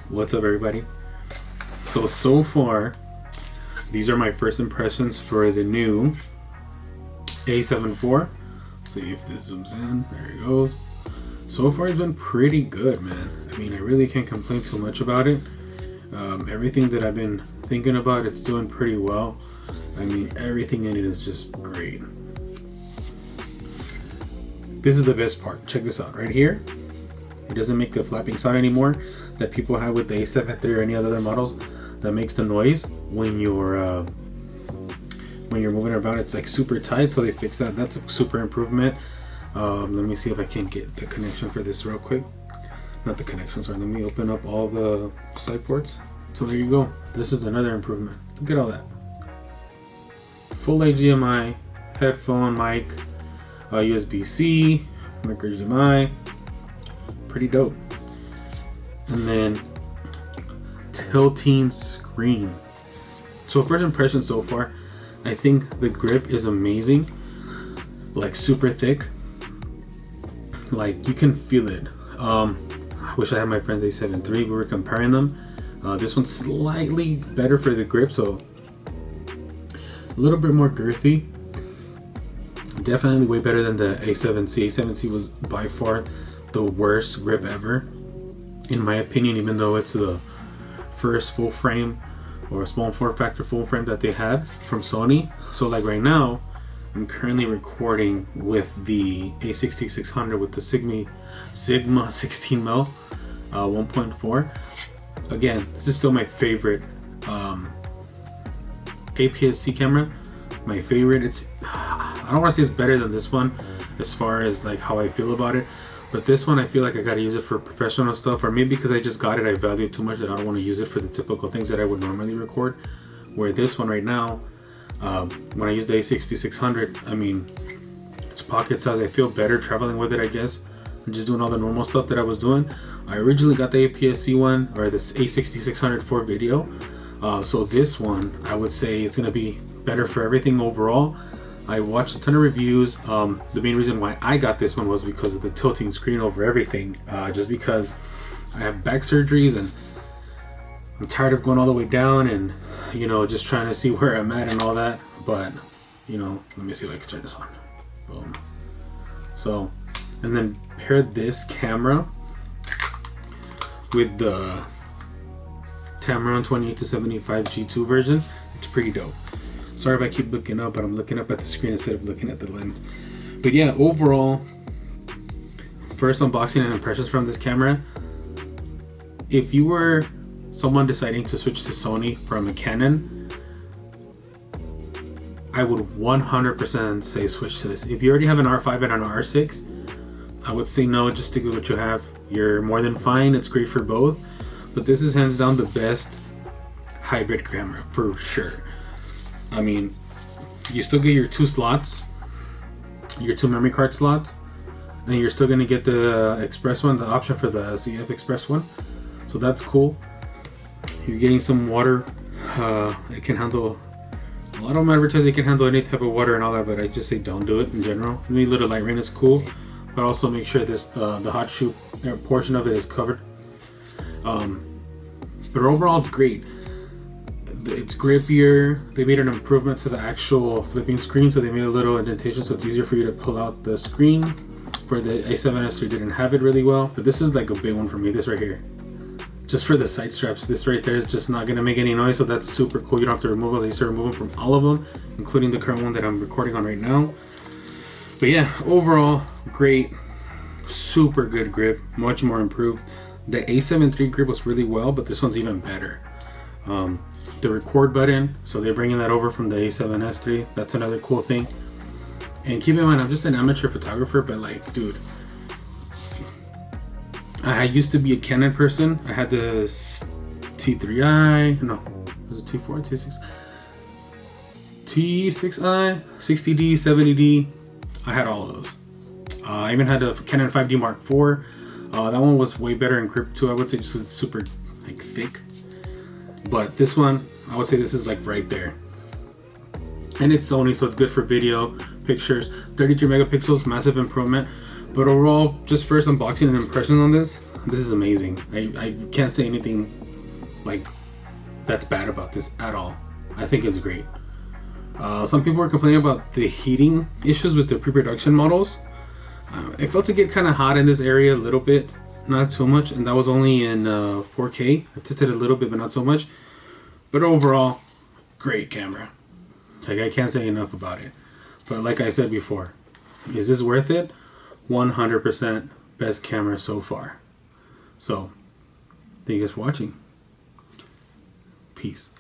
What's up, everybody? So far these are my first impressions for the new A7 IV. See if this zooms in. There it goes. So far it's been pretty good, man. I mean, I really can't complain too much about it. Everything that I've been thinking about, it's doing pretty well. I mean, everything in it is just great. This is the best part. Check this out right here. It doesn't make the flapping sound anymore that people have with the A7 III or any other models that makes the noise when you're moving around. It's like super tight, so they fixed that. That's a super improvement. Let me see if I can get the connection for this real quick. Not the connection, sorry. Let me open up all the side ports. So there you go. This is another improvement. Look at all that. Full HDMI, headphone, mic, USB-C, micro HDMI. Pretty dope. And then tilting screen. So first impression so far, I think the grip is amazing. Like super thick. Like you can feel it. I wish I had my friend's A7 III. We were comparing them. This one's slightly better for the grip, so a little bit more girthy. Definitely way better than the A7C. A7C was by far the worst grip ever, in my opinion, even though it's the first full frame or a small form factor full frame that they had from Sony. So like right now, I'm currently recording with the A6600 with the Sigma 16mm 1.4. Again, this is still my favorite APS-C camera. My favorite. It's, I don't want to say it's better than this one as far as like how I feel about it, but this one I feel like I gotta use it for professional stuff, or maybe because I just got it, I value it too much that I don't want to use it for the typical things that I would normally record. Where this one right now, when I use the A6600, I mean, it's pocket size. I feel better traveling with it, I guess, and just doing all the normal stuff that I was doing. I originally got the APS-C one, or this A6600 for video. So this one, I would say it's gonna be better for everything overall. I watched a ton of reviews. The main reason why I got this one was because of the tilting screen over everything. Just because I have back surgeries and I'm tired of going all the way down and, you know, just trying to see where I'm at and all that. But, you know, let me see if I can turn this on. Boom. So, and then pair this camera with the Tamron 28-75 G2 version. It's pretty dope. Sorry if I keep looking up, but I'm looking up at the screen instead of looking at the lens. But yeah, overall, first unboxing and impressions from this camera. If you were someone deciding to switch to Sony from a Canon, I would 100% say switch to this. If you already have an R5 and an R6, I would say no, just stick with what you have. You're more than fine. It's great for both. But this is hands down the best hybrid camera for sure. I mean, you still get your 2 slots, your 2 memory card slots, and you're still going to get the express one, the option for the CF express one. So that's cool. You're getting some water. It can handle, a lot of them advertise it can handle any type of water and all that, but I just say don't do it in general. Maybe a little light rain is cool, but also make sure this the hot shoe portion of it is covered. But overall, it's great. It's grippier. They made an improvement to the actual flipping screen, so they made a little indentation so it's easier for you to pull out the screen. For the A7S III didn't have it really well, but this is like a big one for me. This right here, just for the side straps, this right there is just not gonna make any noise, so that's super cool. You don't have to remove those. I used to remove them from all of them, including the current one that I'm recording on right now. But yeah, overall great, super good grip, much more improved. The A7 III grip was really well, but this one's even better. The record button, so they're bringing that over from the A7S III. That's another cool thing. And keep in mind, I'm just an amateur photographer, but like, dude, I used to be a Canon person. I had the T3i, no, was it T4, T6, T6i, 60D, 70D. I had all of those. I even had a Canon 5D Mark IV. That one was way better in grip too, I would say, just 'cause it's super like thick. But this one, I would say this is like right there. And it's Sony, so it's good for video, pictures. 33 megapixels, massive improvement. But overall, just first unboxing and impressions on this, this is amazing. I can't say anything like that's bad about this at all. I think it's great. Some people are complaining about the heating issues with the pre-production models. It felt to get kind of hot in this area a little bit, not so much, and that was only in 4K. I've tested it a little bit, but not so much. But overall, great camera. Like, I can't say enough about it. But like I said before, is this worth it? 100% best camera so far. So, thank you guys for watching. Peace.